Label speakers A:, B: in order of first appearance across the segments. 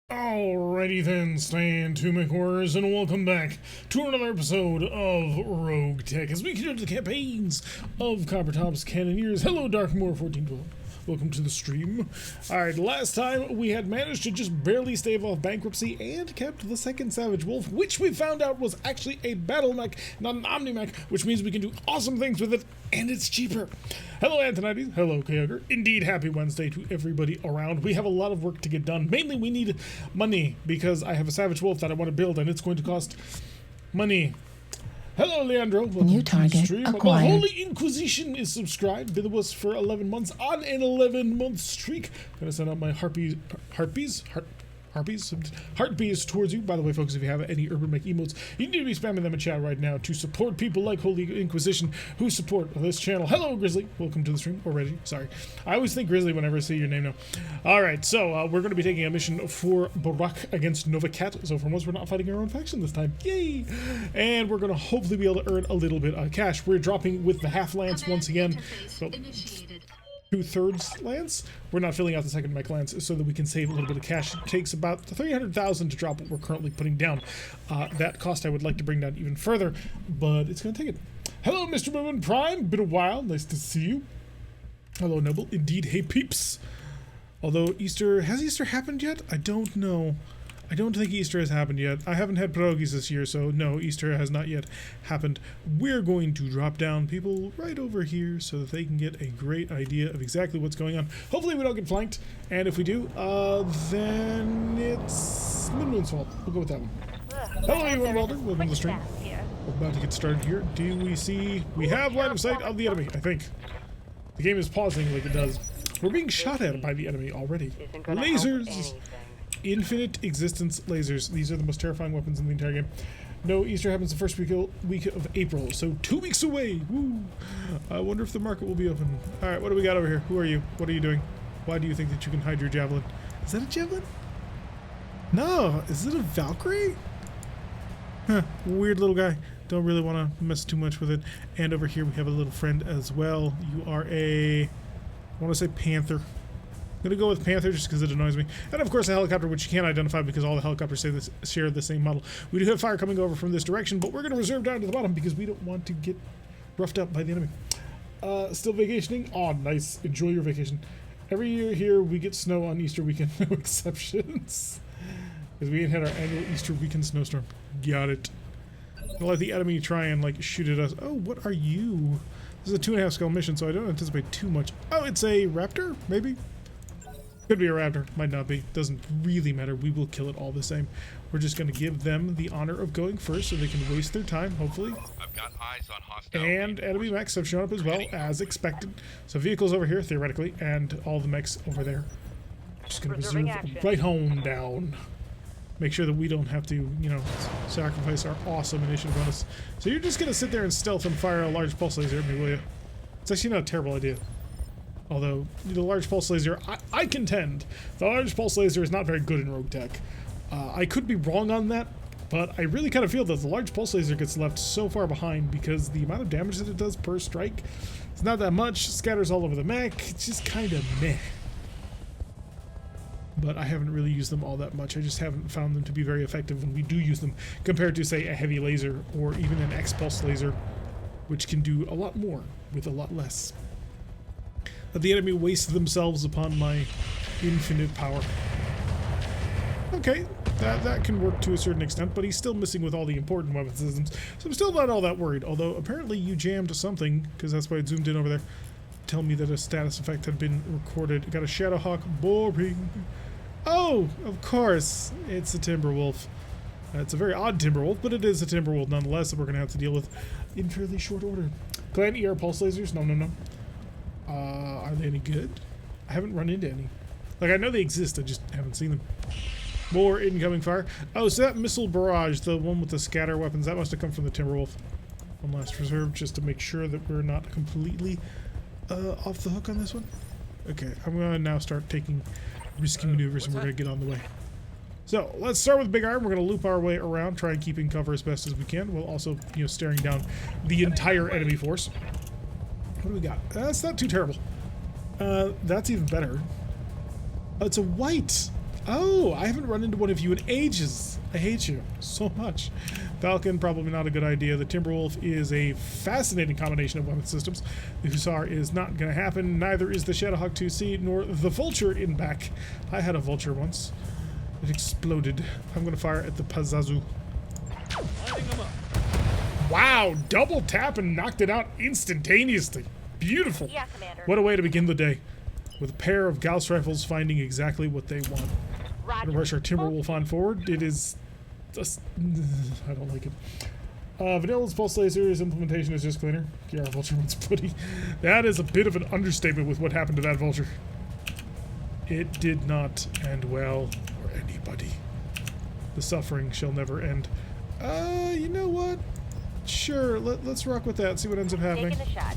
A: Alrighty then, stand to my horrors, and welcome back to another episode of RogueTech as we continue the campaigns of Coppertop's Cannoneers. Hello, Darkmoor1412. Welcome to the stream. Alright, last time we had managed to just barely stave off bankruptcy and kept the second Savage Wolf, which we found out was actually a battle mech, not an omni-mech, which means we can do awesome things with it, and it's cheaper. Hello, Antonides. Hello, Kyogre. Indeed, happy Wednesday to everybody around. We have a lot of work to get done. Mainly, we need money, because I have a Savage Wolf that I want to build, and it's going to cost money. Hello, Leandro. Welcome
B: New target
A: to the stream.
B: acquired.
A: The Holy Inquisition is subscribed. Been with us for 11 months on an 11-month streak. Gonna send out my heartbees towards you. By the way, folks, if you have any Urban Mech emotes, you need to be spamming them in chat right now to support people like Holy Inquisition who support this channel. Hello, Grizzly. Welcome to the stream already. Sorry. I always think Grizzly whenever I see your name now. Alright, so we're going to be taking a mission for Barak against Novacat. So for once, we're not fighting our own faction this time. Yay! And we're going to hopefully be able to earn a little bit of cash. We're dropping with the half lance once again. So, 2/3 lance. We're not filling out the second mech lance so that we can save a little bit of cash. It takes about 300,000 to drop what we're currently putting down. That cost I would like to bring down even further, but it's going to take it. Hello, Mr. Moon Prime. Been a while. Nice to see you. Hello, Noble. Indeed. Hey, peeps. Although has Easter happened yet? I don't know. I don't think Easter has happened yet. I haven't had pierogies this year, so no, Easter has not yet happened. We're going to drop down people right over here so that they can get a great idea of exactly what's going on. Hopefully we don't get flanked, and if we do, then it's Moon's fault. We'll go with that one. Hello, everyone, Walter. Welcome to the stream. We're about to get started here. Do we see... We have line of sight of the enemy, I think. The game is pausing like it does. We're being shot at by the enemy already. Lasers! Infinite existence lasers. These are the most terrifying weapons in the entire game. No, Easter happens the first week of April, so 2 weeks away. Woo! I wonder if the market will be open. All right, what do we got over here? Who are you? What are you doing? Why do you think that you can hide your javelin? Is that a javelin? No, is it a Valkyrie? Huh, weird little guy. Don't really want to mess too much with it. And over here we have a little friend as well. You are a, I want to say Panther. I'm going to go with Panther just because it annoys me. And of course a helicopter, which you can't identify because all the helicopters share the same model. We do have fire coming over from this direction, but we're going to reserve down to the bottom because we don't want to get roughed up by the enemy. Still vacationing? Oh, nice. Enjoy your vacation. Every year here we get snow on Easter weekend, no exceptions. Because we ain't had our annual Easter weekend snowstorm. Got it. I'll let the enemy try and like shoot at us. Oh, what are you? This is a 2.5 scale mission, so I don't anticipate too much. Oh, it's a raptor? Maybe? Could be a raptor, might not be. Doesn't really matter. We will kill it all the same. We're just going to give them the honor of going first so they can waste their time, hopefully.
C: I've got eyes on hostile.
A: And enemy mechs have shown up as well, as expected. So vehicles over here, theoretically, and all the mechs over there. Just going to reserve right home down. Make sure that we don't have to, you know, sacrifice our awesome initiative bonus. So you're just going to sit there and stealth and fire a large pulse laser at me, will you? It's actually not a terrible idea. Although, the large pulse laser, I contend, the large pulse laser is not very good in RogueTech. I could be wrong on that, but I really kind of feel that the large pulse laser gets left so far behind because the amount of damage that it does per strike is not that much, scatters all over the mech, it's just kind of meh. But I haven't really used them all that much, I just haven't found them to be very effective when we do use them, compared to, say, a heavy laser or even an X-pulse laser, which can do a lot more with a lot less. But the enemy wasted themselves upon my infinite power. Okay, that can work to a certain extent, but he's still missing with all the important weapon systems, so I'm still not all that worried, although apparently you jammed something, because that's why it zoomed in over there. Tell me that a status effect had been recorded. Got a Shadowhawk. Boring. Oh, of course, it's a Timberwolf. It's a very odd Timberwolf, but it is a Timberwolf nonetheless that we're going to have to deal with in fairly short order. Clan ER pulse lasers? No, no, no. Are they any good? I haven't run into any. Like, I know they exist, I just haven't seen them. More incoming fire. Oh, so that missile barrage, the one with the scatter weapons, that must have come from the Timberwolf. One last reserve, just to make sure that we're not completely off the hook on this one. Okay, I'm going to now start taking risky maneuvers and we're going to get on the way. So, let's start with Big Iron. We're going to loop our way around, try and keep in cover as best as we can, while also, you know, staring down the entire enemy force. What do we got? That's not too terrible. That's even better. It's a white. Oh, I haven't run into one of you in ages. I hate you so much. Falcon, probably not a good idea. The Timberwolf is a fascinating combination of weapon systems. The Hussar is not going to happen. Neither is the Shadowhawk 2C nor the Vulture in back. I had a Vulture once. It exploded. I'm going to fire at the Pazazu. Wow, double tap and knocked it out instantaneously. Beautiful.
B: Yeah, Commander.
A: What a way to begin the day. With a pair of Gauss rifles finding exactly what they want.
B: Roger.
A: Gonna rush our Timberwolf on forward. It is just, I don't like it. Vanilla's pulse laser's implementation is just cleaner. Yeah, our Vulture one's pretty. That is a bit of an understatement with what happened to that Vulture. It did not end well for anybody. The suffering shall never end. You know what? Sure, let's rock with that. See what ends up happening.
B: Taking a shot.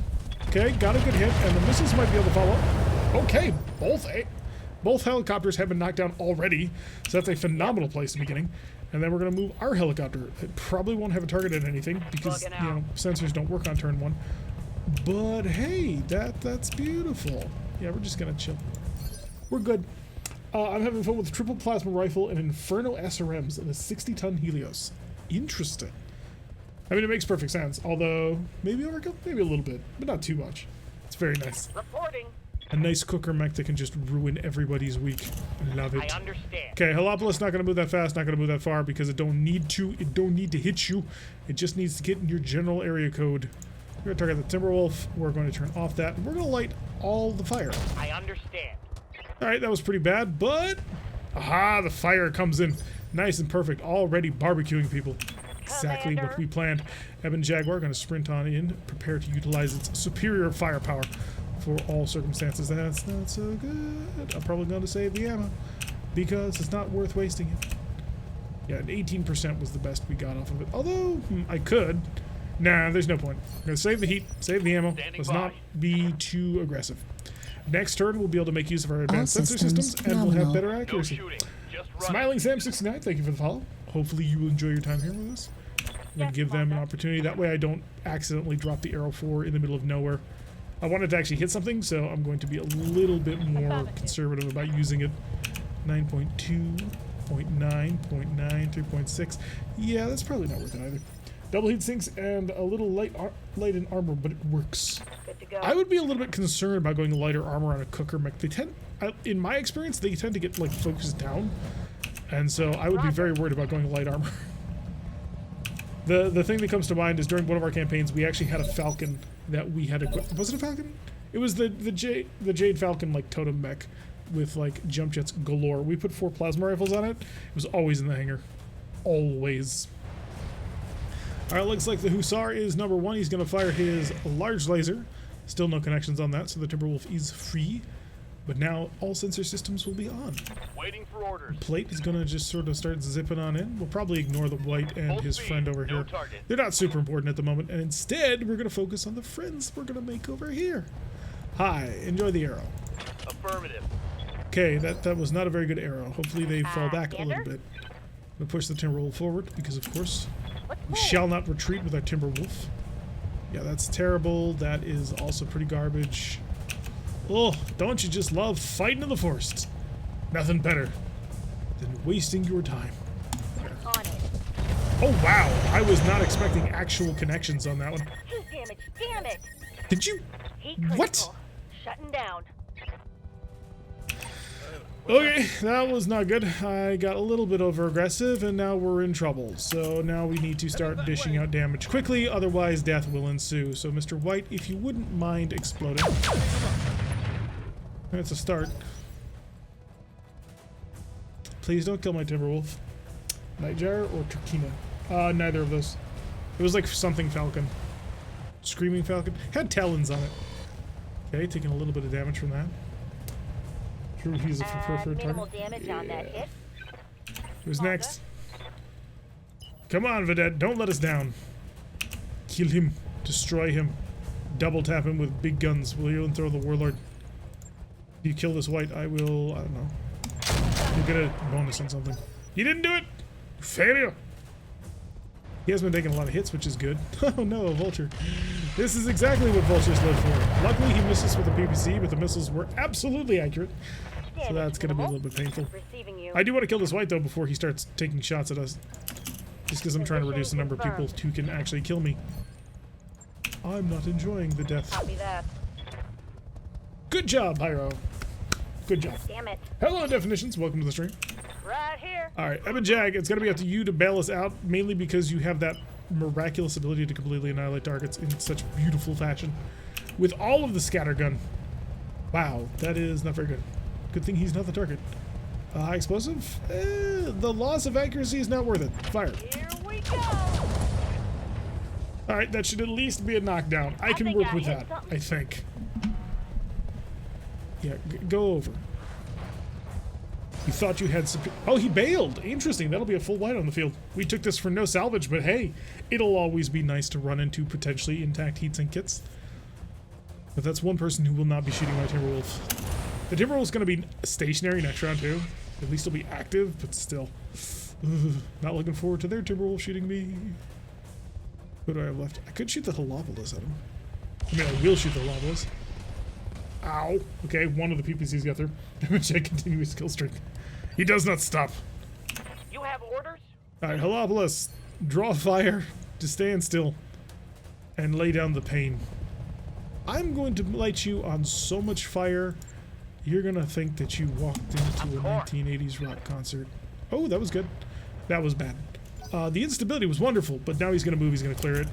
A: Okay, got a good hit, and the missiles might be able to follow up. Okay, both helicopters have been knocked down already, so that's a phenomenal place to be beginning. And then we're going to move our helicopter. It probably won't have a target at anything because, you know, sensors don't work on turn 1. But hey, that's beautiful. Yeah, we're just going to chill. We're good. I'm having fun with a triple plasma rifle and Inferno SRMs and a 60-ton Helios. Interesting. I mean, it makes perfect sense, although maybe overkill, maybe a little bit, but not too much. It's very nice.
B: Reporting.
A: A nice cooker mech that can just ruin everybody's week. Love it.
B: I understand.
A: Okay, Helopolis not going to move that fast, not going to move that far because it don't need to. It don't need to hit you. It just needs to get in your general area code. We're going to target the Timberwolf. We're going to turn off that. And we're going to light all the fire.
B: I understand.
A: All right, that was pretty bad, but aha, the fire comes in nice and perfect. Already barbecuing people. Exactly what we planned. Ebon Jaguar going to sprint on in, prepare to utilize its superior firepower for all circumstances. That's not so good. I'm probably going to save the ammo because it's not worth wasting it. Yeah, an 18% was the best we got off of it. Although, I could. Nah, there's no point. I'm going to save the heat, save the ammo. Let's not be too aggressive. Next turn, we'll be able to make use of our advanced sensor systems, and we'll have better accuracy. Smiling Sam 69, thank you for the follow. Hopefully you will enjoy your time here with us. I'm going to give them an opportunity. That way I don't accidentally drop the arrow 4 in the middle of nowhere. I wanted to actually hit something, so I'm going to be a little bit more conservative about using it. 9.2, 0.9, 0.9, 3.6. Yeah, that's probably not worth it either. Double heat sinks and a little light in armor, but it works.
B: Good to go.
A: I would be a little bit concerned about going lighter armor on a cooker mech. They tend, in my experience, they tend to get like focused down, and so I would be very worried about going light armor. The thing that comes to mind is during one of our campaigns, we actually had a Falcon that we had equipped. Was it a Falcon? It was the Jade Falcon like totem mech with like jump jets galore. We put 4 plasma rifles on it. It was always in the hangar, always. All right, looks like the Hussar is number 1. He's going to fire his large laser. Still no connections on that, so the Timberwolf is free. But now all sensor systems will be on.
C: Waiting for orders.
A: Plate is going to just sort of start zipping on in. We'll probably ignore the white and his friend over here. They're not super important at the moment. And instead, we're going to focus on the friends we're going to make over here. Hi, enjoy the arrow.
C: Affirmative.
A: Okay, that was not a very good arrow. Hopefully they fall back a little bit. We'll push the Timberwolf forward because, of course, we shall not retreat with our Timberwolf. Yeah, that's terrible. That is also pretty garbage. Oh, don't you just love fighting in the forest? Nothing better than wasting your time.
B: On it.
A: Oh, wow. I was not expecting actual connections on that one.
B: Damage, damn it.
A: Did you?
B: Heat
A: What?
B: critical. Shutting down.
A: Okay, that was not good. I got a little bit over aggressive, and now we're in trouble. So now we need to start dishing out damage quickly, otherwise death will ensue. So Mr. White, if you wouldn't mind exploding. That's a start. Please don't kill my Timberwolf. Nightjar or Turkina? Neither of those. It was like something Falcon. Screaming Falcon. Had talons on it. Okay, taking a little bit of damage from that. True, he's a preferred
B: minimal
A: target.
B: damage on that hit.
A: Who's next? Come on, Vedette, don't let us down. Kill him. Destroy him. Double tap him with big guns. Will you throw the Warlord? If you kill this white, I will, I don't know. You'll get a bonus on something. You didn't do it! Failure! He has been taking a lot of hits, which is good. Oh no, a Vulture. This is exactly what Vultures live for. Luckily, he missed us with the PPC, but the missiles were absolutely accurate.
B: Damage
A: So that's going to be a
B: minimal.
A: little bit painful.
B: Receiving you.
A: I do want to kill this white, though, before he starts taking shots at us. Just because I'm trying to reduce the number of people who can actually kill me. I'm not enjoying the death.
B: Copy that.
A: Good job, Pyro. Good job.
B: Damn it.
A: Hello, Definitions. Welcome to the stream.
B: Right here.
A: Alright, Evan Jag, it's going to be up to you to bail us out, mainly because you have that miraculous ability to completely annihilate targets in such beautiful fashion. With all of the scattergun. Wow, that is not very good. Good thing he's not the target. High explosive? The loss of accuracy is not worth it. Fire.
B: Here we go.
A: Alright, that should at least be a knockdown. I can
B: think
A: work
B: I
A: with
B: hit
A: that,
B: something.
A: I think. Yeah, go over. You thought you had oh, he bailed. Interesting. That'll be a full white on the field. We took this for no salvage, but hey, it'll always be nice to run into potentially intact heatsink kits. But that's one person who will not be shooting my Timberwolf. The Timberwolf's going to be stationary next round too. At least he'll be active, but still. Ugh, not looking forward to their Timberwolf shooting me. What do I have left? I could shoot the Holopolis at him. I mean, I will shoot the Holopolis. Ow. Okay, one of the PPCs got through. Check continuous kill streak. He does not stop.
C: You have orders?
A: Alright, Holopolis, draw fire to stand still and lay down the pain. I'm going to light you on so much fire, you're going to think that you walked into a 1980s rock concert. Oh, that was good. That was bad. The instability was wonderful, but now he's going to move, he's going to clear it.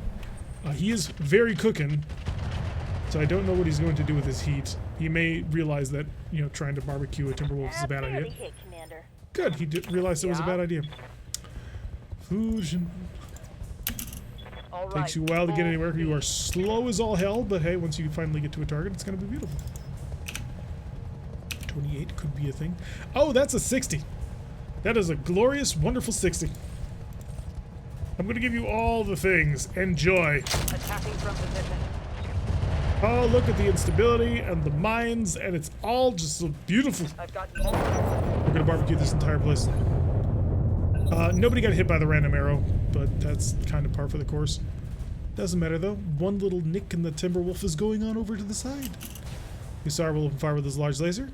A: He is very cooking, so I don't know what he's going to do with his heat. He may realize that, you know, trying to barbecue a Timberwolf is a bad idea.
B: Hit, Commander.
A: Good, he realized it was a bad idea. Fusion.
C: All right.
A: Takes you a while to get anywhere. You are slow as all hell, but hey, once you finally get to a target, it's going to be beautiful. 28 could be a thing. Oh, that's a 60. That is a glorious, wonderful 60. I'm going to give you all the things. Enjoy.
C: Attacking from position.
A: Oh, look at the instability and the mines, and it's all just so beautiful.
C: I've got multiple.
A: We're going to barbecue this entire place. Nobody got hit by the random arrow, but that's kind of par for the course. Doesn't matter though. One little nick and the Timberwolf is going on over to the side. Hussar will open fire with his large laser.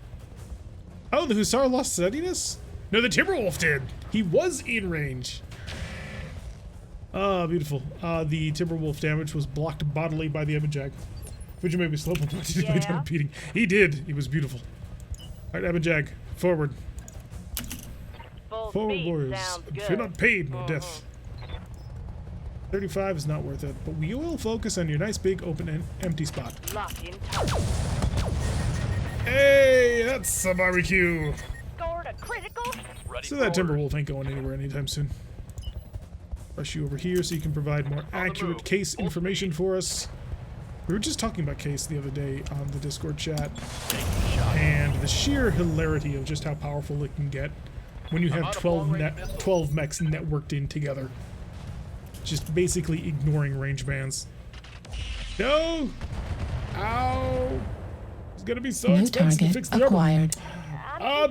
A: Oh, the Hussar lost steadiness? No, the Timberwolf did. He was in range. Ah, beautiful. The Timberwolf damage was blocked bodily by the Ebonjag. Would you maybe slow him? Did he
B: Yeah.
A: done repeating? He did. He was beautiful. All right, Ebonjag, forward.
C: Full
A: Forward,
C: speed
A: warriors.
C: sounds good.
A: Fear not paid, nor death. 35 is not worth it, but we will focus on your nice big open and empty spot.
C: Locked in tight.
A: Hey, that's a barbecue.
B: Scored a critical.
C: Ready
A: So
C: for
A: that
C: orders.
A: Timberwolf ain't going anywhere anytime soon. Rush you over here so you can provide more accurate
C: move.
A: case
C: Full
A: information for us. We were just talking about case the other day on the Discord chat,
C: Taking a shot.
A: and the sheer hilarity of just how powerful it can get when you have
C: out of
A: 12
C: long-range missiles.
A: 12 mechs networked in together. Just basically ignoring range bands. No! Ow! It's gonna be so
D: New
A: expensive to
D: target
A: fix the armor.
D: acquired.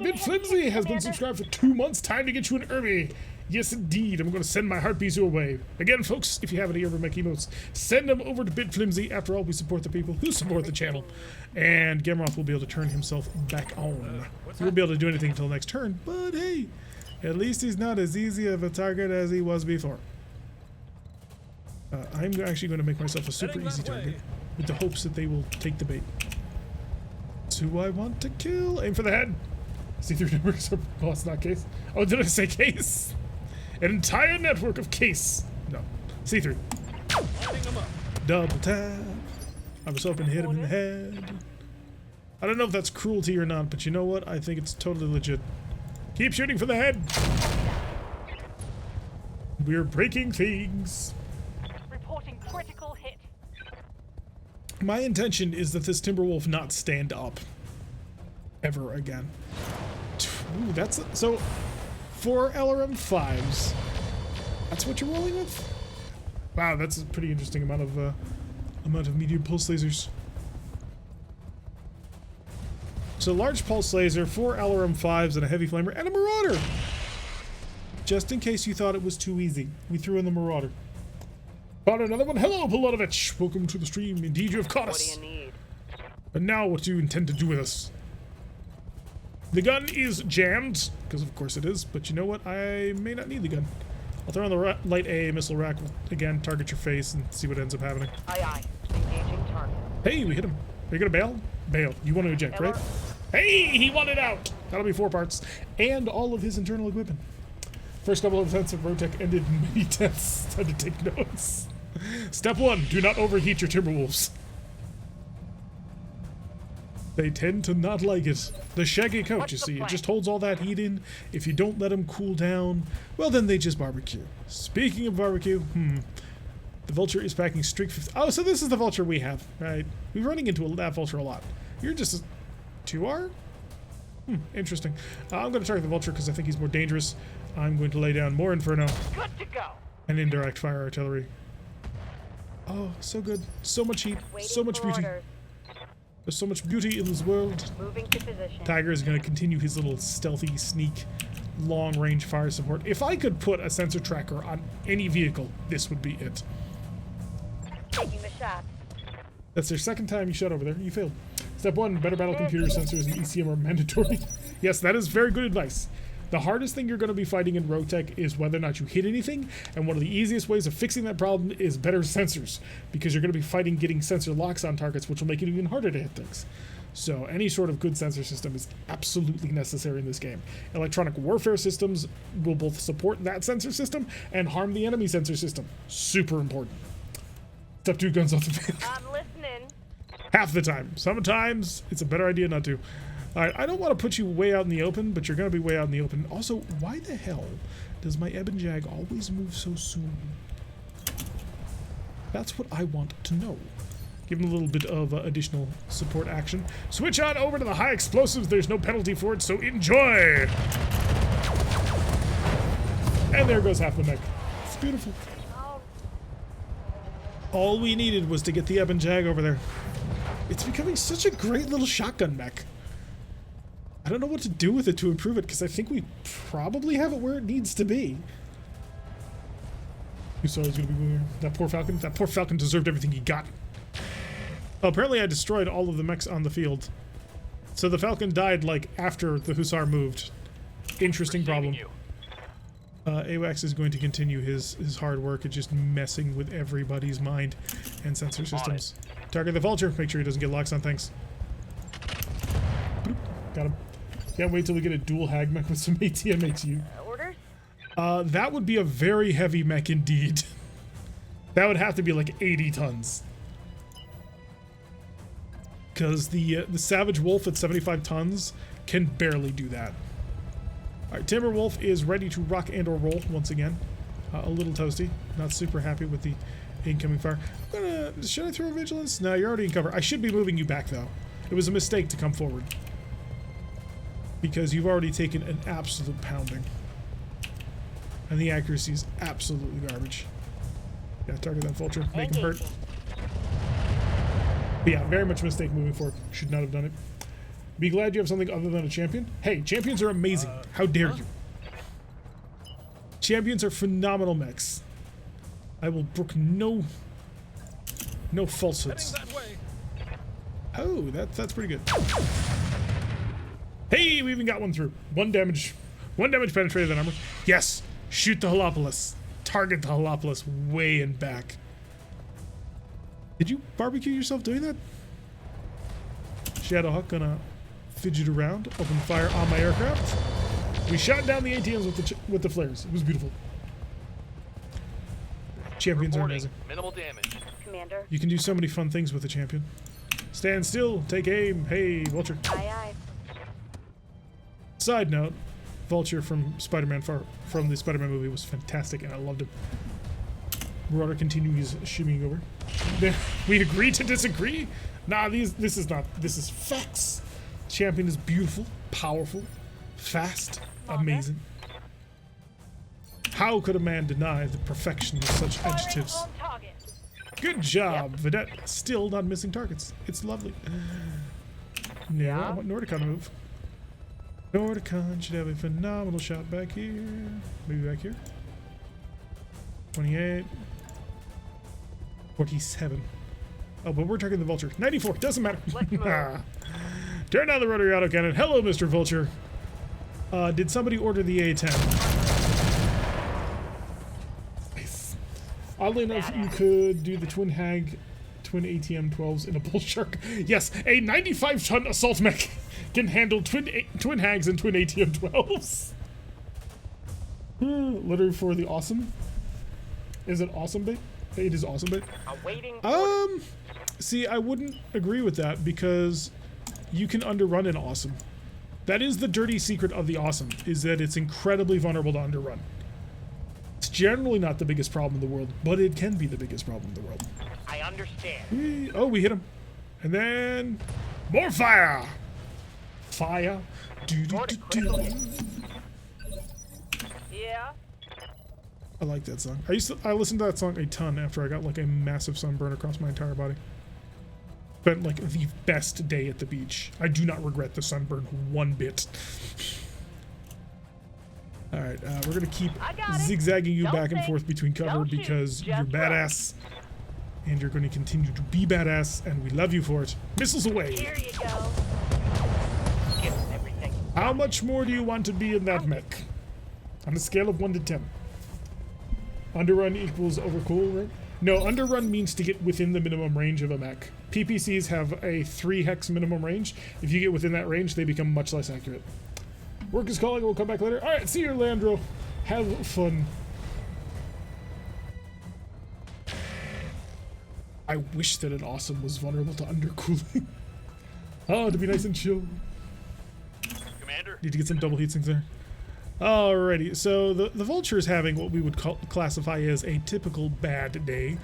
A: Bit Flimsy has been subscribed for 2 months. Time to get you an Irby. Yes, indeed. I'm going to send my heartbeats your way. Again, folks, if you have any Urban emotes, send them over to Bit Flimsy. After all, we support the people who support the channel. And Gamroth will be able to turn himself back on. He won't be able to do anything until next turn, but hey, at least he's not as easy of a target as he was before. I'm actually going to make myself a super easy target with the hopes that they will take the bait. It's who I want to kill. Aim for the head. See-through networks are boss, not case. Oh, did I say case? An entire network of case. No. See-through. Double tap. I was hoping to hit him in the head. I don't know if that's cruelty or not, but you know what? I think it's totally legit. Keep shooting for the head. We're breaking things.
B: Reporting critical hit.
A: My intention is that this Timberwolf not stand up ever again. Ooh, that's so 4 LRM5s. That's what you're rolling with? Wow, that's a pretty interesting amount of medium pulse lasers. So large pulse laser, 4 LRM5s, and a heavy flamer, and a Marauder. Just in case you thought it was too easy, we threw in the Marauder. Caught another one. Hello, Pilotovich. Welcome to the stream. Indeed, you have caught
C: What do
A: us.
C: you need?
A: And now, what do you intend to do with us? The gun is jammed, because of course it is, but you know what? I may not need the gun. I'll throw on the light AA missile rack. Again, target your face and see what ends up happening.
C: Aye, aye. Engaging target.
A: Hey, we hit him. Are you gonna bail? Bail. You want to eject, right? Hey, he wanted out. That'll be 4 parts. And all of his internal equipment. First couple of attempts of RogueTech ended in many deaths. Time to take notes. Step 1, do not overheat your Timberwolves. They tend to not like it. The shaggy coat, you see, it just holds all that heat in. If you don't let them cool down, well then they just barbecue. Speaking of barbecue, the Vulture is packing Streak 50. Oh, so this is the Vulture we have, right? We're running into that Vulture a lot. You're just a 2R? Interesting. I'm going to target the Vulture because I think he's more dangerous. I'm going to lay down more Inferno
B: Good to go.
A: and indirect fire artillery. Oh, so good. So much heat. So much beauty. There's so much beauty in this world.
C: Moving to position.
A: Tiger is going to continue his little stealthy, sneak, long-range fire support. If I could put a sensor tracker on any vehicle, this would be it.
C: Taking the shot.
A: That's their second time you shot over there. You failed. Step 1, better battle computer sensors and ECM are mandatory. Yes, that is very good advice. The hardest thing you're going to be fighting in RogueTech is whether or not you hit anything, and one of the easiest ways of fixing that problem is better sensors, because you're going to be fighting getting sensor locks on targets, which will make it even harder to hit things. So any sort of good sensor system is absolutely necessary in this game. Electronic warfare systems will both support that sensor system and harm the enemy sensor system. Super important. Step 2, guns off the vehicle.
B: I'm listening.
A: Half the time. Sometimes it's a better idea not to. Alright, I don't want to put you way out in the open, but you're going to be way out in the open. Also, why the hell does my Ebon Jag always move so soon? That's what I want to know. Give him a little bit of additional support action. Switch on over to the high explosives. There's no penalty for it, so enjoy! And there goes half the mech. It's beautiful. All we needed was to get the Ebon Jag over there. It's becoming such a great little shotgun mech. I don't know what to do with it to improve it, because I think we probably have it where it needs to be. Who saw he's going to be moving here? That poor Falcon? That poor Falcon deserved everything he got. Oh, apparently I destroyed all of the mechs on the field. So the Falcon died, like, after the Hussar moved. Interesting problem. AWACS is going to continue his hard work at just messing with everybody's mind and sensor systems. Target the Vulture. Make sure he doesn't get locks on things. Boop. Got him. Can't wait till we get a dual hag mech with some ATMHU.
C: Orders?
A: That would be a very heavy mech indeed. That would have to be like 80 tons. Because the Savage Wolf at 75 tons can barely do that. Alright, Timberwolf is ready to rock and or roll once again. A little toasty. Not super happy with the incoming fire. Should I throw Vigilance? No, you're already in cover. I should be moving you back though. It was a mistake to come forward. Because you've already taken an absolute pounding. And the accuracy is absolutely garbage. Yeah, target that Vulture. Make him hurt. But yeah, very much a mistake moving forward. Should not have done it. Be glad you have something other than a champion. Hey, champions are amazing. How dare you? Champions are phenomenal mechs. I will brook no falsehoods. Oh, that's pretty good. Hey, we even got one through. One damage penetrated that armor. Yes, shoot the Holopolis. Target the Holopolis way in back. Did you barbecue yourself doing that? Shadowhawk gonna fidget around, open fire on my aircraft. We shot down the ATMs with the flares. It was beautiful. Champions are amazing.
D: Minimal damage.
C: Commander.
A: You can do so many fun things with a champion. Stand still, take aim. Hey, Vulture.
C: Aye, aye.
A: Side note, Vulture from Spider-Man from the Spider-Man movie was fantastic, and I loved him. Marauder continues shimmying over. We agree to disagree? Nah, this is facts. Champion is beautiful, powerful, fast, amazing. How could a man deny the perfection of such adjectives?
B: On target.
A: Good job, Vedette. Still not missing targets. It's lovely. No, I want Nordicon to move. Nordicon should have a phenomenal shot back here. Maybe back here. 28. 47. Oh, but we're targeting the Vulture. 94. Doesn't matter.
C: Let's move.
A: Turn down the rotary autocannon. Hello, Mr. Vulture. Did somebody order the A10? Nice. Oddly enough, you could do the twin ATM-12s in a bull shark. Yes, a 95-ton assault mech can handle twin hags and twin ATM-12s. Literally for the awesome. Is it awesome, babe? It is awesome, babe. See, I wouldn't agree with that because you can underrun an awesome. That is the dirty secret of the awesome, is that it's incredibly vulnerable to underrun. It's generally not the biggest problem in the world, but it can be the biggest problem in the world.
B: I understand.
A: Oh, we hit him. And then more fire. Fire.
B: Yeah.
A: I like that song. I listened to that song a ton after I got like a massive sunburn across my entire body. Spent like the best day at the beach. I do not regret the sunburn one bit. All right, we're gonna keep zigzagging you back and forth between cover because you're badass, and you're going to continue to be badass, and we love you for it. Missiles away.
B: Here you go. Give everything.
A: How much more do you want to be in that mech? On a scale of 1 to 10. Underrun equals overcool, right? No, underrun means to get within the minimum range of a mech. PPCs have a 3 hex minimum range. If you get within that range, they become much less accurate. Work is calling, we'll come back later. Alright, see you, Landro. Have fun. I wish that an awesome was vulnerable to undercooling. Oh, to be nice and chill.
B: Commander.
A: Need to get some double heat sinks there. Alrighty, so the Vulture is having what we would classify as a typical bad day,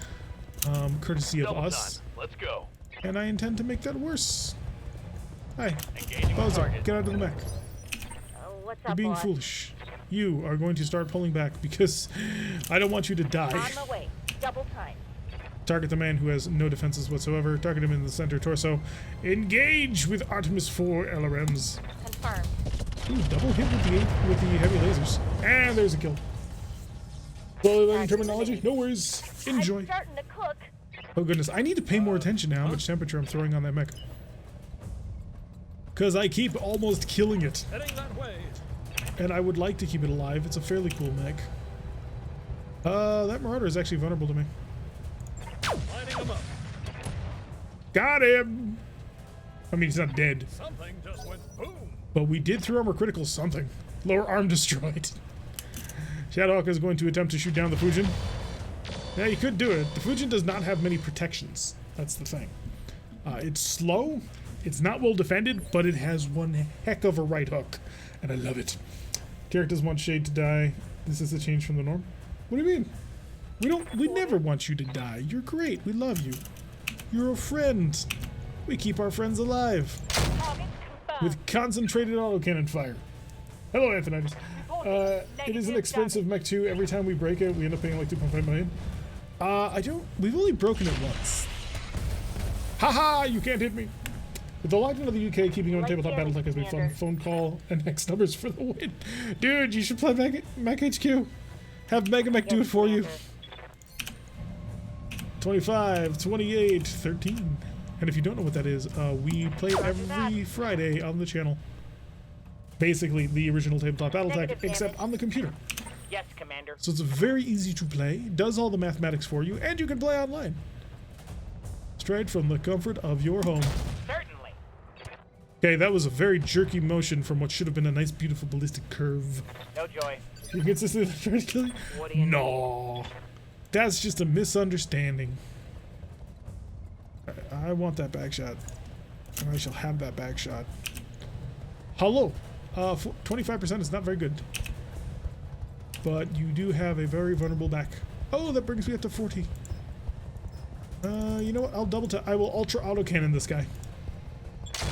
A: courtesy of us.
B: Done. Let's go.
A: And I intend to make that worse. Hi,
B: Engaging
A: Bozo,
B: target.
A: get out of the mech.
C: Oh, what's
A: You're
C: up,
A: being
C: boss?
A: foolish. You are going to start pulling back because I don't want you to die.
C: On my way. Double time.
A: Target the man who has no defenses whatsoever. Target him in the center torso. Engage with Artemis 4 LRMs.
C: Confirmed.
A: Ooh, double hit with the heavy lasers. And there's a kill. Slowly learning terminology. No worries. Enjoy.
C: I'm starting to cook.
A: Oh goodness, I need to pay more attention to how much temperature I'm throwing on that mech. Because I keep almost killing it.
D: Heading that way.
A: And I would like to keep it alive. It's a fairly cool mech. That Marauder is actually vulnerable to me.
D: Lining them up.
A: Got him! I mean, he's not dead.
D: Something just went boom.
A: But we did throw armor critical something. Lower arm destroyed. Shadowhawk is going to attempt to shoot down the Fujin. Yeah, you could do it. The Fujin does not have many protections. That's the thing. It's slow. It's not well defended, but it has one heck of a right hook. And I love it. Characters want Shade to die. This is a change from the norm. What do you mean? We never want you to die. You're great. We love you. You're a friend. We keep our friends alive.
B: Target confirmed.
A: With concentrated autocannon fire. Hello, Anthonitis. It is an expensive mech too. Every time we break it, we end up paying like 2.5 million. We've only broken it once. Haha, you can't hit me. With the lockdown of the UK, keeping on tabletop BattleTech has been fun. Phone call and X numbers for the win. Dude, you should play Mech HQ. Have Mega Mech do it for you. 25, 28, 13. And if you don't know what that is, we play it every Friday on the channel. Basically, the original tabletop BattleTech, except on the computer.
B: Yes, Commander.
A: So it's very easy to play, does all the mathematics for you, and you can play online. Straight from the comfort of your home.
B: Certainly.
A: Okay, that was a very jerky motion from what should have been a nice, beautiful ballistic curve.
B: No joy.
A: You consistently trying to kill you?
B: What do you
A: No. That's just a misunderstanding. I want that back shot. And I shall have that back shot. Hello. 25% is not very good. But you do have a very vulnerable back. Oh, that brings me up to 40. You know what? I'll double tap. I will ultra autocannon this guy.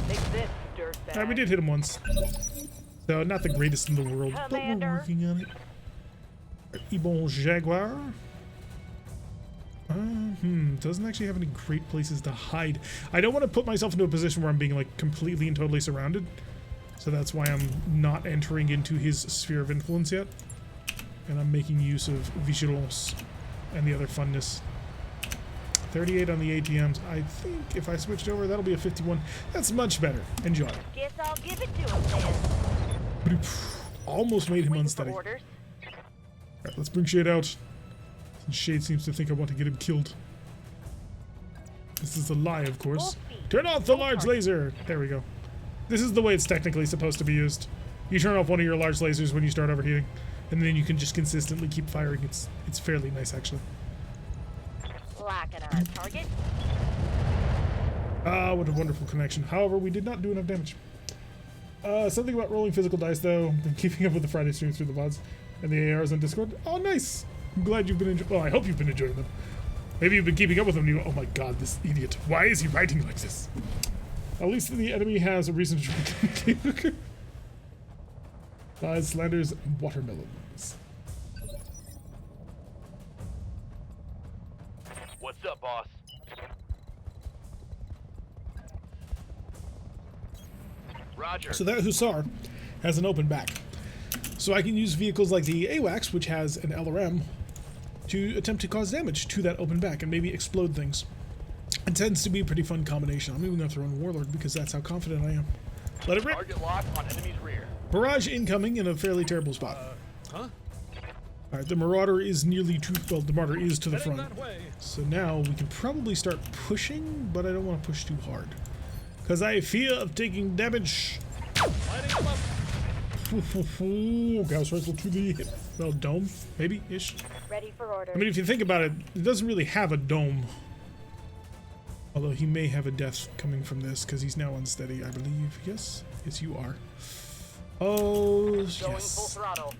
B: Take this, dirtbag.
A: Alright, we did hit him once. So, not the greatest in the world, but we're
B: Commander.
A: working on it. Ebon Jaguar. Doesn't actually have any great places to hide. I don't want to put myself into a position where I'm being like completely and totally surrounded. So that's why I'm not entering into his sphere of influence yet. And I'm making use of vigilance and the other funness. 38 on the ATMs. I think if I switched over, that'll be a 51. That's much better. Enjoy.
C: Guess I'll give it to him then.
A: Almost made him
C: Waiting for
A: unsteady.
C: orders.
A: Alright, let's bring Shade out. Shade seems to think I want to get him killed. This is a lie, of course. Turn off the large laser! There we go. This is the way it's technically supposed to be used. You turn off one of your large lasers when you start overheating, and then you can just consistently keep firing. It's fairly nice, actually.
C: Locking on target.
A: Ah, what a wonderful connection. However, we did not do enough damage. Something about rolling physical dice, though. Been keeping up with the Friday streams through the VODs and the ARs on Discord. Oh, nice! I'm glad you've been enjoying. Well, I hope you've been enjoying them. Maybe you've been keeping up with them and you go, oh my god, this idiot. Why is he writing like this? At least the enemy has a reason to Lies, slanders, and watermelons.
B: What's up, boss? Roger.
A: So that Hussar has an open back. So I can use vehicles like the AWACS, which has an LRM, to attempt to cause damage to that open back and maybe explode things. It tends to be a pretty fun combination. I'm even going to throw in Warlord because that's how confident I am. Let it rip.
B: Target lock on enemy's rear.
A: Barrage incoming in a fairly terrible spot.
D: Huh?
A: Alright, the Marauder is nearly to, well, the Marauder is to the
D: Heading
A: front.
D: that way.
A: So now we can probably start pushing, but I don't want to push too hard. Because I fear of taking damage.
D: Lighting them up.
A: Gauss rifle to the, well, dome, maybe, ish.
C: Ready for orders.
A: I mean, if you think about it, it doesn't really have a dome. Although he may have a death coming from this, because he's now unsteady, I believe. Yes? Yes, you are. Oh,
B: Going full
A: yes.
B: throttle.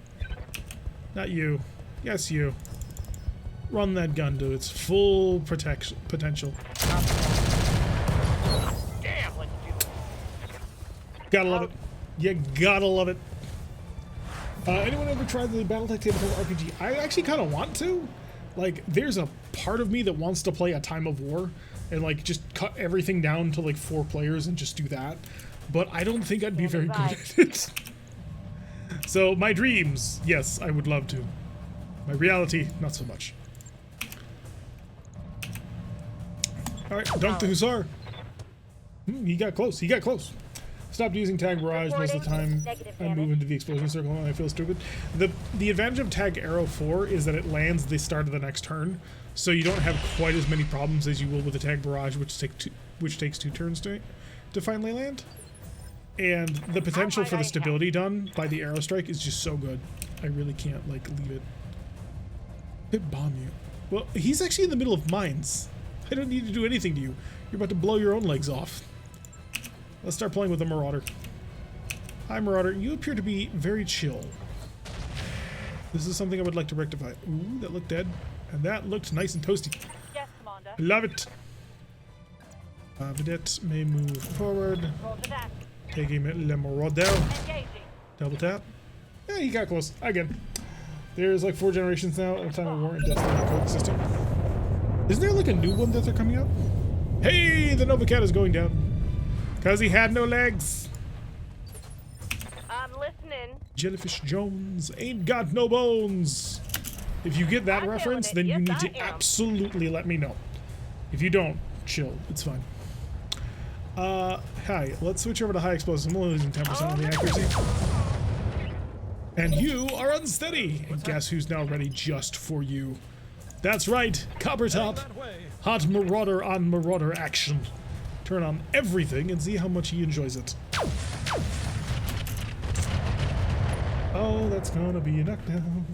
A: Not you. Yes, you. Run that gun to its full potential.
B: Damn, let's do it.
A: Gotta love it. You gotta love it. Anyone ever tried the BattleTech tabletop RPG? I actually kind of want to. Like, there's a part of me that wants to play a Time of War and, like, just cut everything down to, like, 4 players and just do that. But I don't think I'd be very good at it. So, my dreams, yes, I would love to. My reality, not so much. Alright, dunk the Hussar. He got close. He got close. Stopped using Tag Barrage most of the time. I move into the explosion circle and I feel stupid. The advantage of Tag Arrow 4 is that it lands the start of the next turn, so you don't have quite as many problems as you will with the Tag Barrage, which takes 2 turns to finally land. And the potential for the stability done by the Arrow Strike is just so good. I really can't, like, leave it. It bomb you. Well, he's actually in the middle of mines. I don't need to do anything to you. You're about to blow your own legs off. Let's start playing with the Marauder. Hi, Marauder. You appear to be very chill. This is something I would like to rectify. Ooh, that looked dead. And that looked nice and toasty.
C: Yes, Commander.
A: Love it. Vedette may move forward.
C: Roger that.
A: Take aim at Le Marauder.
C: Engaging.
A: Double tap. Yeah, he got close. Again. There's like 4 generations now of Time of War and Destiny code system. Isn't there like a new one that they're coming out? Hey, the Nova Cat is going down. Because he had no legs.
C: I'm listening.
A: Jellyfish Jones ain't got no bones. If you get that
C: I'm
A: reference,
C: feeling
A: then
C: it.
A: you
C: Yes,
A: need to
C: I am.
A: absolutely let me know. If you don't, chill. It's fine. Hi. Let's switch over to high explosives. I'm only losing 10% on the accuracy. And you are unsteady. And guess who's now ready just for you? That's right. Copper Top.
D: That way.
A: Hot Marauder on Marauder action. Turn on everything and see how much he enjoys it. Oh, that's gonna be a knockdown.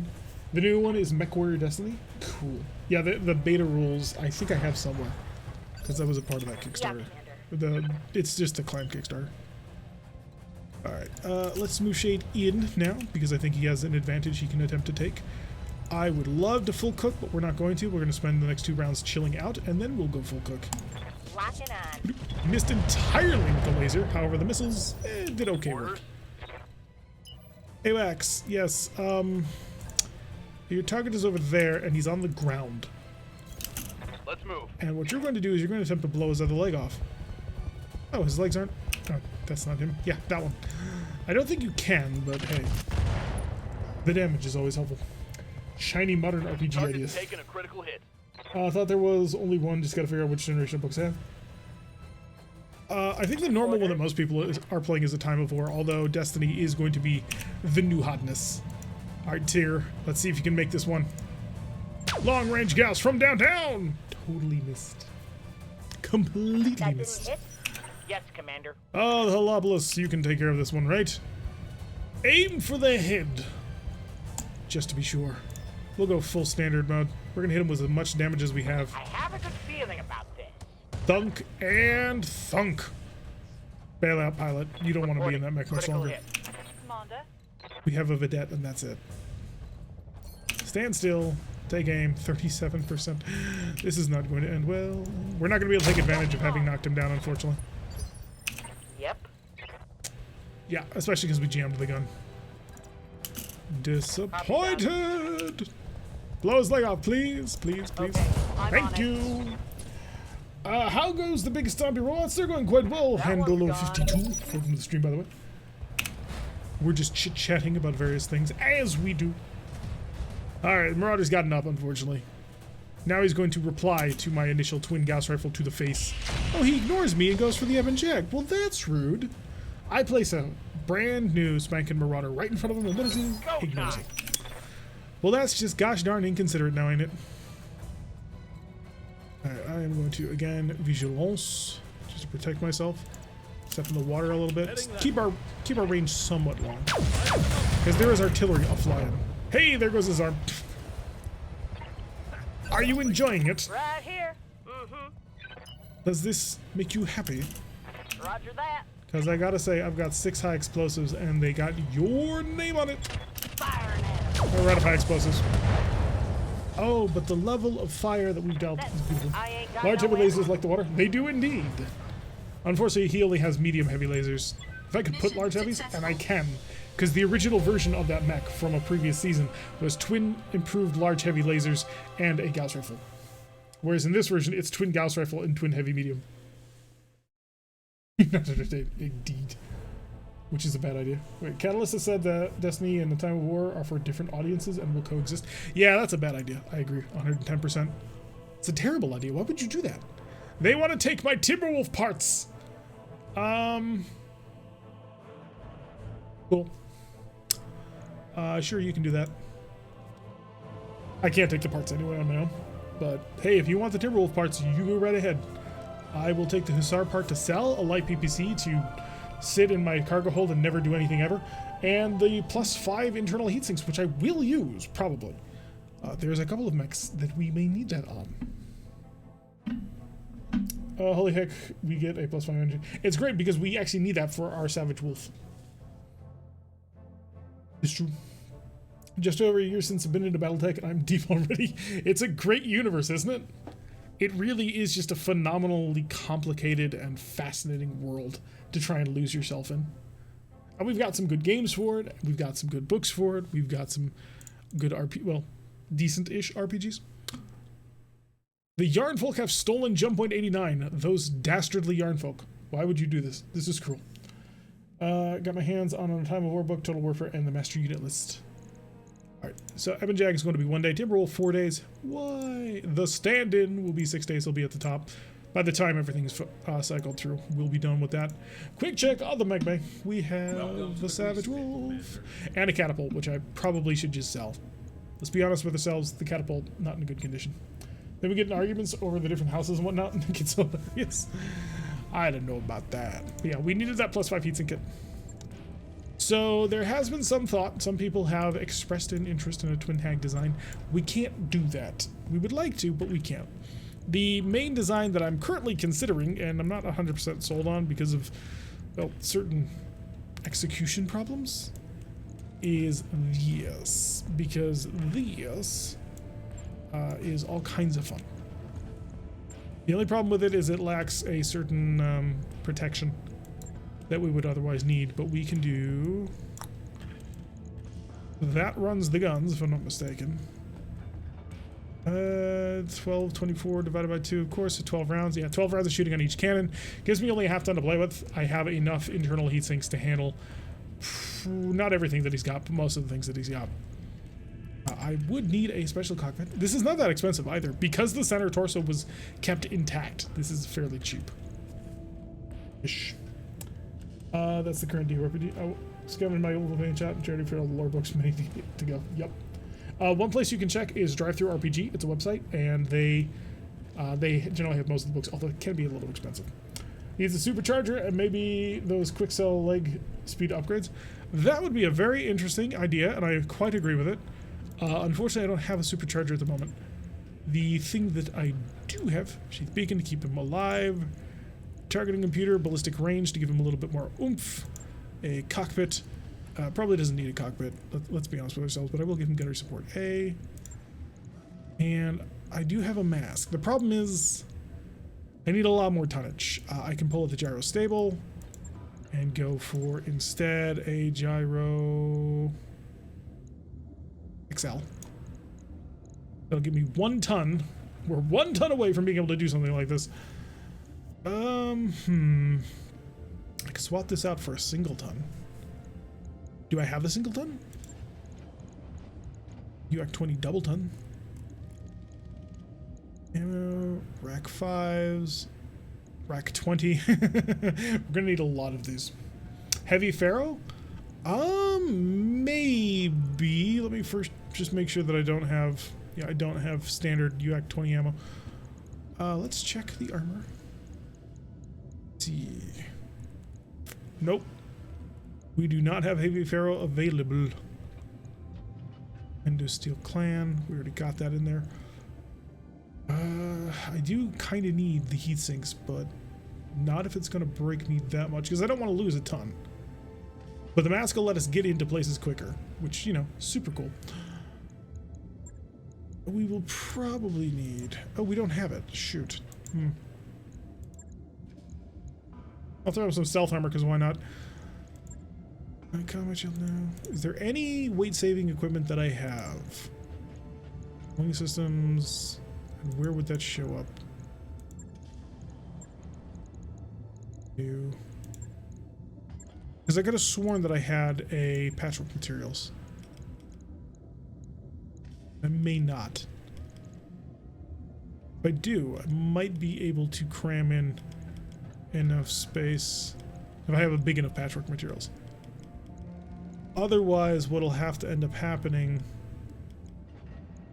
A: The new one is Mech Warrior Destiny. Cool. Yeah, the beta rules, I think I have somewhere. Because that was a part of that Kickstarter. It's just a climb Kickstarter. Alright, let's move Shade in now, because I think he has an advantage he can attempt to take. I would love to full cook, but we're not going to. We're going to spend the next 2 rounds chilling out, and then we'll go full cook.
C: Locking on.
A: Missed entirely with the laser, however the missiles did okay work. AWACS, yes, your target is over there, and he's on the ground.
B: Let's move.
A: And what you're going to do is you're going to attempt to blow his other leg off. Oh, his legs aren't... Oh, that's not him. Yeah, that one. I don't think you can, but hey. The damage is always helpful. Shiny modern RPG
B: Target's
A: ideas.
B: taking a critical hit.
A: I thought there was only one. Just gotta figure out which generation of books I have. I think the normal one that most people are playing is A Time of War, although Destiny is going to be the new hotness. Alright, Tyr, let's see if you can make this one. Long range Gauss from downtown! Totally missed. Completely
C: That didn't
A: missed.
C: hit.
B: Yes, Commander.
A: Oh, the Holobolus, you can take care of this one, right? Aim for the head. Just to be sure. We'll go full standard mode. We're gonna hit him with as much damage as we have.
B: I have a good feeling about this.
A: Thunk and thunk. Bailout pilot. You don't want to be in that mech much
B: Critical
A: longer.
B: hit.
C: Commander.
A: We have a vedette and that's it. Stand still. Take aim. 37%. This is not going to end well. We're not going to be able to take advantage of having knocked him down, unfortunately.
B: Yep.
A: Yeah, especially because we jammed the gun. Disappointed! Blow his leg off, please. Please, please.
C: Okay, I'm
A: Thank
C: on it.
A: you. How goes the biggest zombie robots? They're going quite well.
B: That
A: Handolo
B: one's
A: 52. Welcome to the stream, by the way. We're just chit-chatting about various things, as we do. Alright, Marauder's gotten up, unfortunately. Now he's going to reply to my initial twin Gauss rifle to the face. Oh, he ignores me and goes for the Eben Jag. Well, that's rude. I place a brand new spanking Marauder right in front of him, and what does he do?
B: Go
A: Ignores
B: time.
A: it. Well, that's just gosh darn inconsiderate now, ain't it? Alright, I am going to, again, vigilance, just to protect myself. Step in the water a little bit. Keep our range somewhat long. Because there is artillery a-flying. Hey, there goes his arm. Are you enjoying it?
C: Right here. Mm-hmm.
A: Does this make you happy?
C: Roger that.
A: Because I gotta say, I've got 6 high explosives and they got your name on it.
C: Firing at him.
A: We're out of high explosives. Oh, but the level of fire that we've dealt is beautiful.
C: I ain't got
A: Large
C: no
A: heavy lasers
C: ammo.
A: like the water? They do indeed. Unfortunately, he only has medium heavy lasers. If I could put large heavies, and I can, because the original version of that mech from a previous season was twin improved large heavy lasers and a Gauss rifle. Whereas in this version, it's twin Gauss rifle and twin heavy medium. Not indeed. Which is a bad idea. Wait, Catalyst has said that Destiny and The Time of War are for different audiences and will coexist. Yeah, that's a bad idea. I agree. 110%. It's a terrible idea. Why would you do that? They want to take my Timberwolf parts. Cool. Sure, you can do that. I can't take the parts anyway on my own. But hey, if you want the Timberwolf parts, you go right ahead. I will take the Hussar part to sell, a light PPC to sit in my cargo hold and never do anything ever, and the +5 internal heat sinks, which I will use, probably. There's a couple of mechs that we may need that on. Holy heck, we get a +5 energy. It's great because we actually need that for our Savage Wolf. It's true. Just over a year since I've been into BattleTech and I'm deep already. It's a great universe, isn't it? It really is just a phenomenally complicated and fascinating world to try and lose yourself in. And we've got some good games for it. We've got some good books for it. We've got some good decent-ish RPGs. The Yarn Folk have stolen Jump Point 89. Those dastardly Yarn Folk. Why would you do this? This is cruel. Got my hands on A Time of War book, Total Warfare, and the Master Unit list. Alright, so Eben Jag is going to be 1 day. Timberwolf 4 days. Why? The stand-in will be 6 days. He'll be at the top. By the time everything's cycled through, we'll be done with that. Quick check on the Meg Bay. We have the Savage Wolf and a Catapult, which I probably should just sell. Let's be honest with ourselves, the Catapult, not in good condition. Then we get in arguments over the different houses and whatnot, and it gets hilarious. I don't know about that. But yeah, we needed that +5 heatsink kit. So there has been some thought. Some people have expressed an interest in a twin tag design. We can't do that. We would like to, but we can't. The main design that I'm currently considering, and I'm not 100% sold on because of, well, certain execution problems, is this. Because this is all kinds of fun. The only problem with it is it lacks a certain protection that we would otherwise need, but we can do... That runs the guns, if I'm not mistaken. 12, 24 divided by 2, of course, so 12 rounds. Yeah, 12 rounds of shooting on each cannon. Gives me only a half ton to play with. I have enough internal heat sinks to handle not everything that he's got, but most of the things that he's got. I would need a special cockpit. This is not that expensive either. Because the center torso was kept intact, this is fairly cheap. Ish. That's the current DRPG. Oh, scouting my old vein chat. Charity for all the lore books many to go. Yep. One place you can check is Drive-Thru RPG. It's a website, and they generally have most of the books, although it can be a little expensive. Needs a supercharger and maybe those quick cell leg speed upgrades. That would be a very interesting idea, and I quite agree with it. Unfortunately, I don't have a supercharger at the moment. The thing that I do have, Sheath Beacon to keep him alive, targeting computer, ballistic range to give him a little bit more oomph, a cockpit. Probably doesn't need a cockpit, let's be honest with ourselves, but I will give him gunnery support A. And I do have a mask. The problem is I need a lot more tonnage. I can pull at the gyro stable and go for instead a gyro XL. That'll give me 1 ton. We're 1 ton away from being able to do something like this. I could swap this out for a single ton. Do I have a single ton? UAC 20 double ton. Ammo, rack 5s, rack 20. We're gonna need a lot of these. Heavy ferro? Maybe. Let me first just make sure that I don't have, I don't have standard UAC 20 ammo. Let's check the armor. Let's see. Nope. We do not have heavy ferro available. Endo Steel Clan. We already got that in there. I do kind of need the heat sinks, but not if it's going to break me that much, because I don't want to lose a ton. But the mask will let us get into places quicker, which, you know, super cool. We will probably need... Oh, we don't have it. Shoot. I'll throw up some stealth armor, because why not? Combat shield now. Is there any weight-saving equipment that I have? Wing systems... Where would that show up? Because I could have sworn that I had a patchwork materials. I may not. If I do, I might be able to cram in enough space if I have a big enough patchwork materials. Otherwise, what'll have to end up happening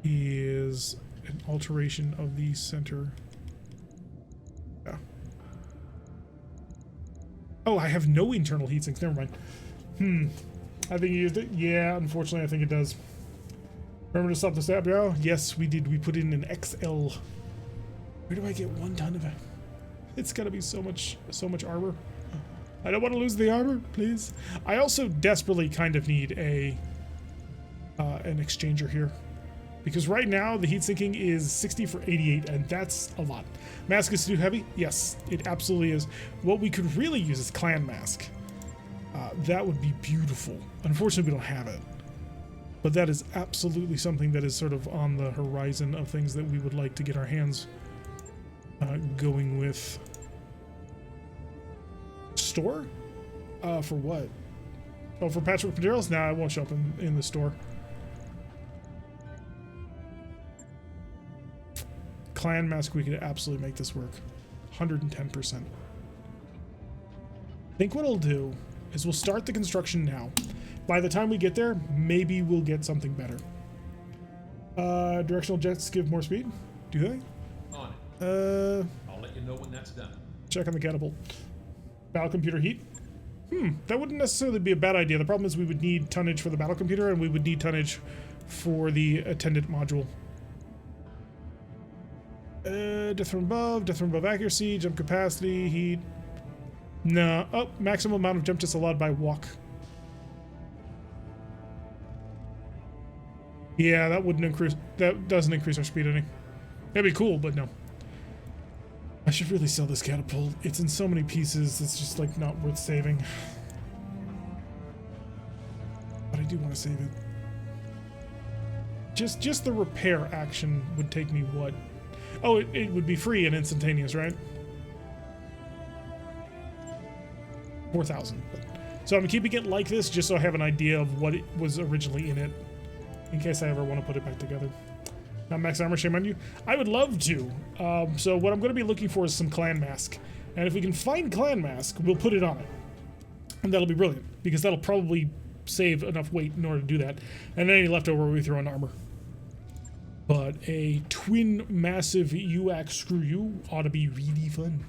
A: is an alteration of the center. Yeah. Oh, I have no internal heat sinks. Never mind. I think you used it. Yeah, unfortunately, I think it does. Remember to stop the stab arrow? Yes, we did. We put in an XL. Where do I get 1 ton of it? It's gotta be so much armor. I don't want to lose the armor, please. I also desperately kind of need a an exchanger here. Because right now, the heat sinking is 60 for 88, and that's a lot. Mask is too heavy? Yes, it absolutely is. What we could really use is clan mask. That would be beautiful. Unfortunately, we don't have it. But that is absolutely something that is sort of on the horizon of things that we would like to get our hands going with. Store? For what? Oh, for patchwork materials? Nah, it won't show up in the store. Clan mask, we could absolutely make this work. 110%. I think what I'll do is we'll start the construction now. By the time we get there, maybe we'll get something better. Directional jets give more speed? Do they?
D: On it. I'll let you know when that's done.
A: Check on the catapult. Battle computer heat? That wouldn't necessarily be a bad idea. The problem is we would need tonnage for the battle computer, and we would need tonnage for the attendant module. Death from above accuracy, jump capacity, heat. No. Oh, maximum amount of jump disallowed by walk. Yeah, that wouldn't increase. That doesn't increase our speed any. That'd be cool, but no. I should really sell this catapult. It's in so many pieces. It's just like not worth saving. But I do want to save it. Just the repair action would take me what? Oh, it would be free and instantaneous, right? 4,000. So I'm keeping it like this just so I have an idea of what it was originally in it. in case I ever want to put it back together. Not max armor, shame on you. I would love to. So what I'm going to be looking for is some clan mask. And if we can find clan mask, we'll put it on it. And that'll be brilliant, because that'll probably save enough weight in order to do that. And then any leftover we throw in armor. But a twin massive UAC screw you ought to be really fun.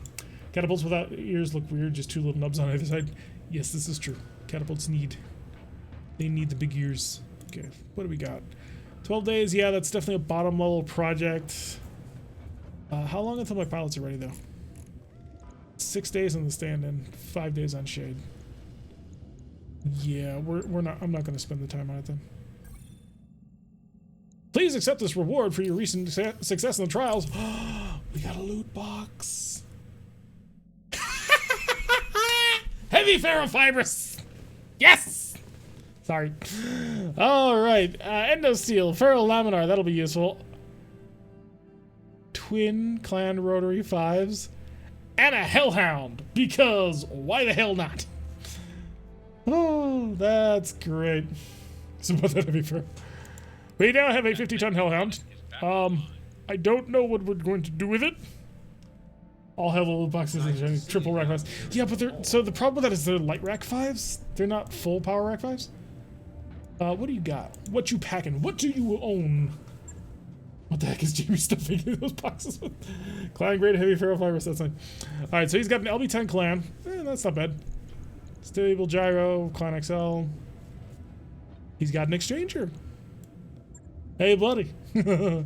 A: Catapults without ears look weird, just two little nubs on either side. Yes, this is true. Catapults need the big ears. Okay, what do we got? 12 days, yeah, that's definitely a bottom level project. How long until my pilots are ready though? 6 days on the stand and 5 days on shade. Yeah, I'm not gonna spend the time on it then. Please accept this reward for your recent success in the trials. We got a loot box. Heavy ferrofibrous. Yes. Sorry. All right. Endosteel, ferrolaminar. That'll be useful. Twin clan rotary 5s. And a hellhound. Because why the hell not? Oh, that's great. So about that heavy ferro. We now have a 50-ton hellhound. I don't know what we're going to do with it. All have little boxes and triple rack 5s. Yeah, but so the problem with that is they're light rack 5s. They're not full power rack 5s. What do you got? What you packing? What do you own? What the heck is Jamie stuffing in those boxes with? Clan grade heavy ferrofibrous, that's fine. Alright, so he's got an LB10 clan. That's not bad. Stable gyro, clan XL. He's got an exchanger. Hey, buddy. Do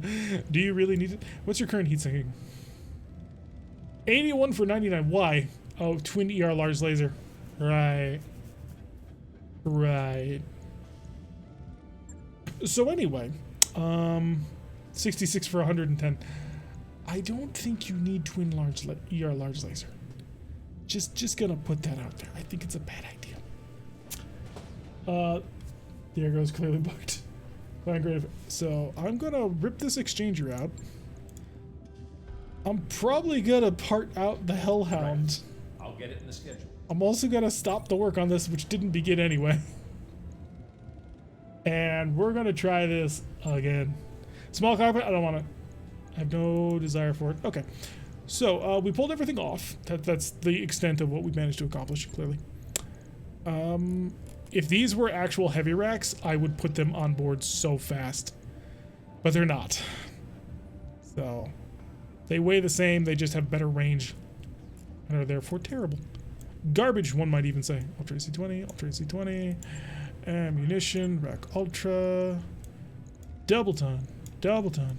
A: you really need it? What's your current heat sinking? 81 for 99. Why? Oh, twin ER large laser. Right. Right. So anyway, 66 for 110. I don't think you need twin ER large laser. Just gonna put that out there. I think it's a bad idea. There goes clearly bugged. So I'm gonna rip this exchanger out. I'm probably gonna part out the hellhound.
D: Right. I'll get it in the schedule.
A: I'm also gonna stop the work on this, which didn't begin anyway. And we're gonna try this again. Small cockpit, I don't want to. I have no desire for it. Okay, so we pulled everything off. That's the extent of what we managed to accomplish, clearly. If these were actual heavy racks, I would put them on board so fast. But they're not. So, they weigh the same, they just have better range. And are therefore terrible. Garbage, one might even say. Ultra AC-20, Ultra AC-20. Ammunition, rack ultra. Double ton. Double ton.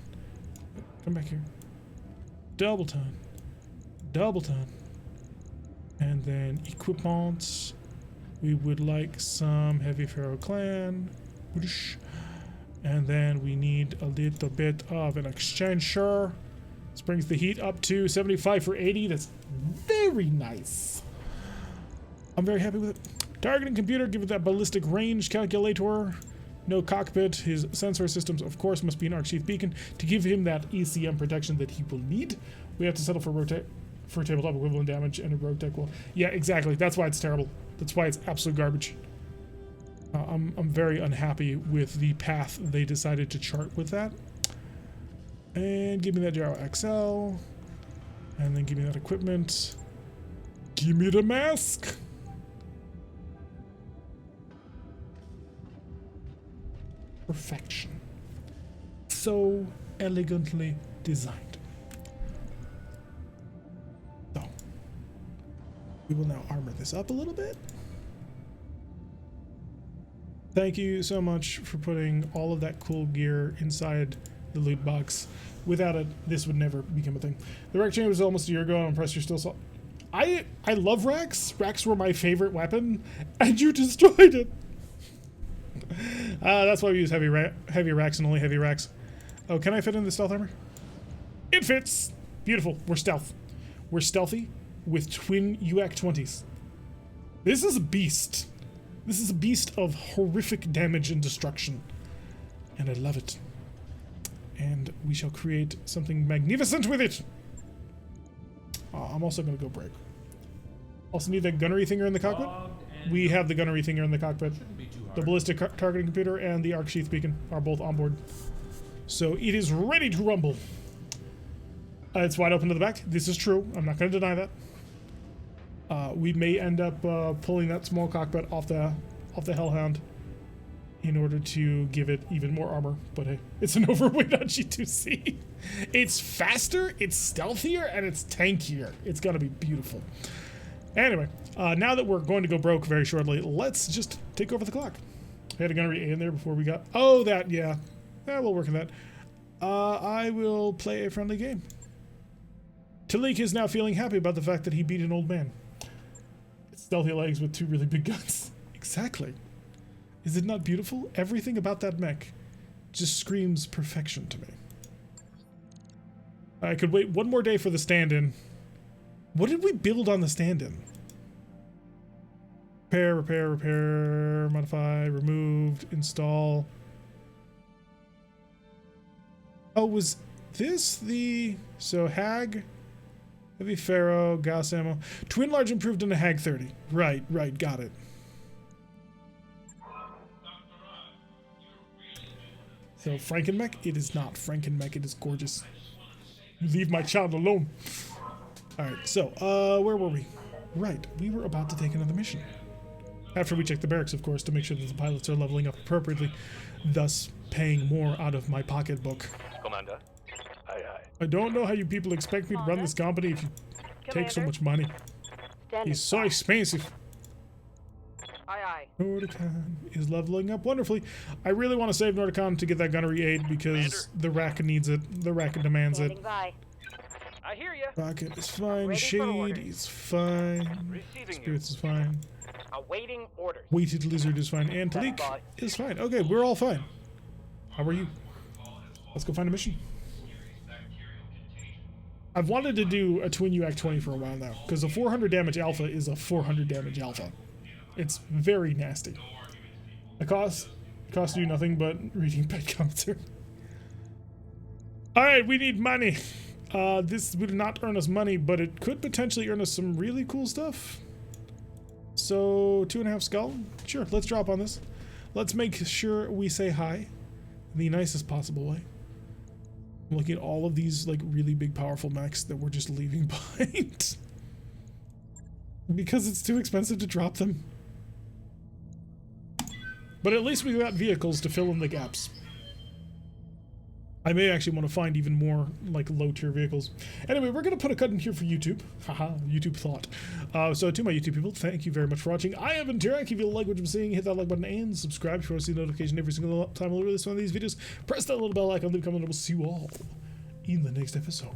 A: Come back here. Double ton. Double ton. And then equipment. We would like some heavy ferro clan. And then we need a little bit of an exchanger. This brings the heat up to 75 for 80. That's very nice. I'm very happy with it. Targeting computer, give it that ballistic range calculator. No cockpit. His sensor systems, of course, must be an arc sheath beacon to give him that ECM protection that he will need. We have to settle for tabletop equivalent damage, and a RogueTech will. Yeah, exactly. That's why it's terrible. That's why it's absolute garbage. I'm very unhappy with the path they decided to chart with that. And give me that Gyro XL. And then give me that equipment. Give me the mask. Perfection. So elegantly designed. So, we will now armor this up a little bit. Thank you so much for putting all of that cool gear inside the loot box. Without it, this would never become a thing. The rack change was almost a year ago, and I'm impressed you're still I love racks. Racks were my favorite weapon, and you destroyed it. That's why we use heavy racks and only heavy racks. Oh, can I fit in the stealth armor? It fits! Beautiful. We're stealth. We're stealthy with twin UAC 20s. This is a beast. This is a beast of horrific damage and destruction. And I love it. And we shall create something magnificent with it. I'm also going to go break. Also need that gunnery thinger in the cockpit. We have the gunnery thinger in the cockpit.
D: Shouldn't be too hard.
A: The ballistic targeting computer and the arc sheath beacon are both on board. So it is ready to rumble. It's wide open to the back. This is true. I'm not going to deny that. We may end up pulling that small cockpit off the Hellhound in order to give it even more armor. But hey, it's an overweight on G2C. It's faster, it's stealthier, and it's tankier. It's going to be beautiful. Anyway, now that we're going to go broke very shortly, let's just take over the clock. We had a gunnery A in there before we got... Oh, that, yeah. Yeah, we'll work on that. I will play a friendly game. Talik is now feeling happy about the fact that he beat an old man. It's stealthy legs with 2 really big guns. Exactly. Is it not beautiful? Everything about that mech just screams perfection to me. I could wait one more day for the stand-in. What did we build on the stand-in? Repair, modify, removed, install. Oh, was this the... So, Hag... Heavy Pharaoh, Gauss ammo. Twin large improved into Hag 30. Right, got it. So Frankenmech? It is not Frankenmech, it is gorgeous. You leave my child alone. Alright, so, where were we? Right, we were about to take another mission. After we check the barracks, of course, to make sure that the pilots are leveling up appropriately, thus paying more out of my pocketbook.
E: Commander. Aye, aye.
A: I don't know how you people expect me to run this company if you take so much money. He's so expensive.
B: Aye, aye.
A: Nordicon is leveling up wonderfully. I really want to save Nordicon to get that gunnery aid because the Rack needs it. The Rack demands it.
C: Standing by.
B: I hear you.
A: Rocket is fine.
C: Ready for
A: Shade
C: orders.
A: is fine.
E: Receiving
A: Spirits is fine.
B: Awaiting orders.
A: Weighted Lizard is fine. And Talik
E: by.
A: is fine. Okay, we're all fine. How are you? Let's go find a mission. I've wanted to do a twin UAC 20 for a while now, because a 400 damage alpha is a 400 damage alpha. It's very nasty. The cost you nothing but reading pet commentary. Alright, we need money. This will not earn us money, but it could potentially earn us some really cool stuff. So, 2.5 skull? Sure, let's drop on this. Let's make sure we say hi in the nicest possible way. I'm looking at all of these like really big powerful mechs that we're just leaving behind. Because it's too expensive to drop them. But at least we got vehicles to fill in the gaps. I may actually want to find even more like low tier vehicles. Anyway, we're going to put a cut in here for YouTube. Haha, YouTube thought. So to my YouTube people, thank you very much for watching. I have been Terek. If you like what you're seeing, hit that like button and subscribe if you want to see the notification every single time I release one of these videos. Press that little bell icon, leave a comment, and we'll see you all in the next episode.